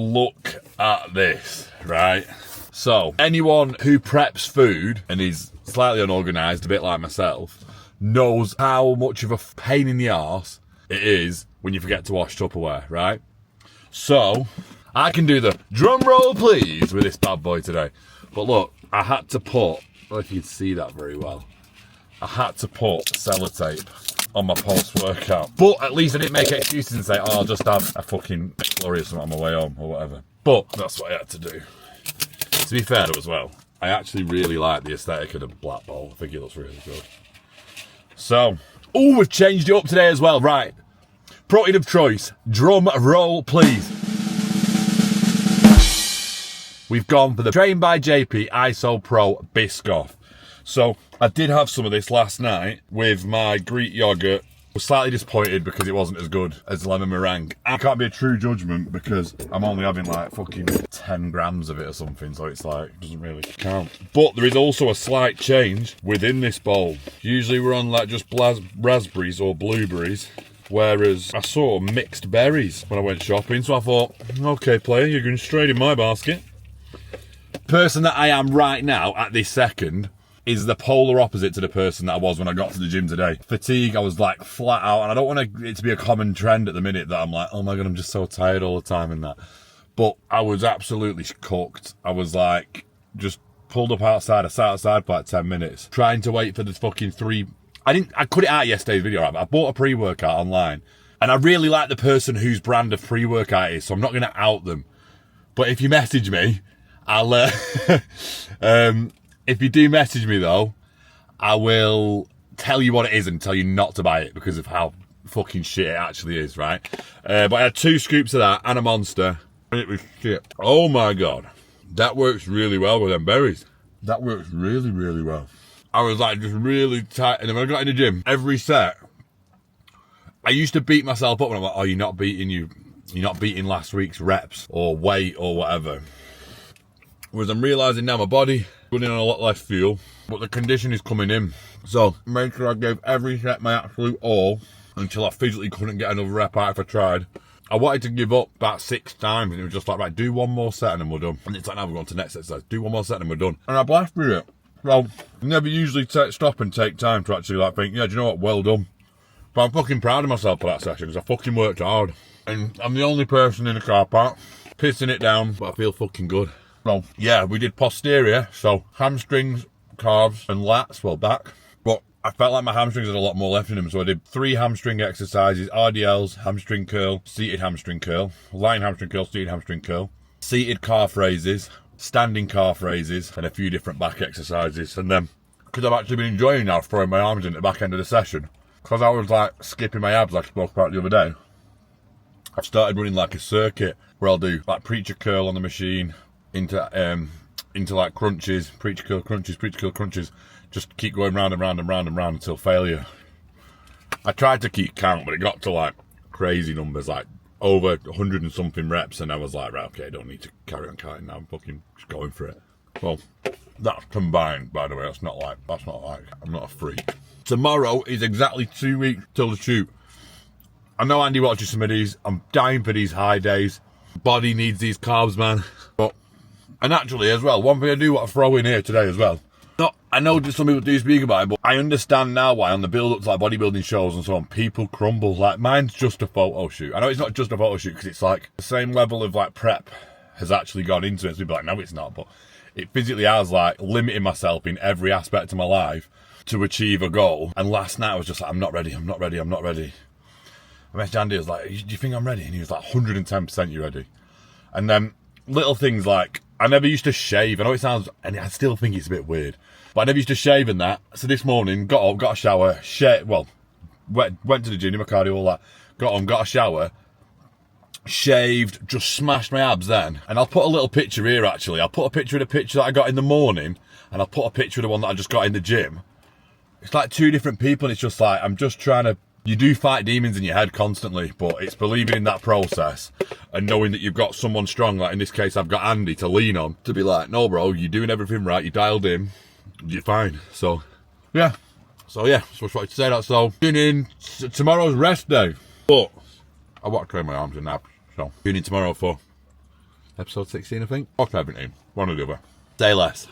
Look at this, right? So, anyone who preps food and is slightly unorganised, a bit like myself, knows how much of a pain in the arse it is when you forget to wash Tupperware, right? So, I can do the drum roll please with this bad boy today. But look, I had to put, I don't know if you can see that very well, I had to put sellotape on my post-workout. But at least I didn't make excuses and say, oh, I'll just have a fucking McFlurry or something on my way home or whatever. But that's what I had to do. To be fair though as well, I actually really like the aesthetic of the black bowl. I think it looks really good. So, oh, we've changed it up today as well, right. Protein of choice, drum roll please. We've gone for the trained by JP ISO Pro Biscoff. So, I did have some of this last night with my Greek yoghurt. I was slightly disappointed because it wasn't as good as lemon meringue. I can't be a true judgment because I'm only having like fucking 10 grams of it or something, so it's like, it doesn't really count. But there is also a slight change within this bowl. Usually we're on like just raspberries or blueberries, whereas I saw mixed berries when I went shopping, so I thought, okay player, you're going straight in my basket. Person that I am right now at this second is the polar opposite to the person that I was when I got to the gym today. Fatigue, I was like flat out, and I don't want it to be a common trend at the minute that I'm like, oh my God, I'm just so tired all the time and that. But I was absolutely cooked. I was like, just pulled up outside, I sat outside for like 10 minutes, trying to wait for the fucking I cut it out yesterday's video, right? But I bought a pre-workout online, and I really like the person whose brand of pre-workout is, so I'm not going to out them. But if you message me, I'll, if you do message me though, I will tell you what it is and tell you not to buy it because of how fucking shit it actually is, right? But I had 2 scoops of that and a Monster, and it was shit. Oh my God. That works really well with them berries. That works really, really well. I was like just really tight, and then when I got in the gym, every set, I used to beat myself up when I'm like, oh, you're not beating last week's reps or weight or whatever. Whereas I'm realising now my body running on a lot less fuel, but the condition is coming in. So make sure I gave every set my absolute all until I physically couldn't get another rep out if I tried. I wanted to give up about 6 times, and it was just like, right, do one more set and then we're done. And it's like, now we're going to the next exercise. Do one more set and we're done. And I blasted it. So I never usually stop and take time to actually like think, yeah, do you know what, well done. But I'm fucking proud of myself for that session because I fucking worked hard. And I'm the only person in the car park pissing it down, but I feel fucking good. So, yeah, we did posterior, so hamstrings, calves, and lats, well, back. But I felt like my hamstrings had a lot more left in them, so I did 3 hamstring exercises, RDLs, hamstring curl, seated hamstring curl, lying hamstring curl, seated hamstring curl, seated calf raises, standing calf raises, and a few different back exercises. And then, because I've actually been enjoying now throwing my arms in at the back end of the session, because I was like skipping my abs like I spoke about the other day, I've started running like a circuit where I'll do like preacher curl on the machine, into like crunches, preacher curl crunches, just keep going round and round and round and round until failure. I tried to keep count, but it got to like crazy numbers, like over 100 and something reps, and I was like, right, okay, I don't need to carry on counting now, I'm fucking just going for it. Well, that's combined, by the way, that's not like, I'm not a freak. Tomorrow is exactly 2 weeks till the shoot. I know Andy watches some of these, I'm dying for these high days. Body needs these carbs, man. But, and actually as well, one thing I do want to throw in here today as well. I know some people do speak about it, but I understand now why on the build-up to like bodybuilding shows and so on, people crumble. Like, mine's just a photo shoot. I know it's not just a photo shoot because it's like the same level of like prep has actually gone into it. So people are like, no, it's not. But it physically has like limiting myself in every aspect of my life to achieve a goal. And last night I was just like, I'm not ready. I messaged Andy, I was like, do you think I'm ready? And he was like, 110% you're ready. And then little things like, I never used to shave. I know it sounds, and I still think it's a bit weird, but I never used to shave and that. So this morning, got up, got a shower, went to the gym, did my cardio, all that. Got on, got a shower, shaved, just smashed my abs then. And I'll put a little picture here actually. I'll put a picture of the picture that I got in the morning, and I'll put a picture of the one that I just got in the gym. It's like 2 different people, and it's just like, I'm just trying to, you do fight demons in your head constantly, but it's believing in that process and knowing that you've got someone strong, like in this case I've got Andy to lean on, to be like, no bro, you're doing everything right, you're dialed in, you're fine. So yeah, so I just wanted to say that. So tuning in, tomorrow's rest day, but I want to train my arms and abs, so tuning in tomorrow for Episode 16, I think. Or 17. One or the other. Say less.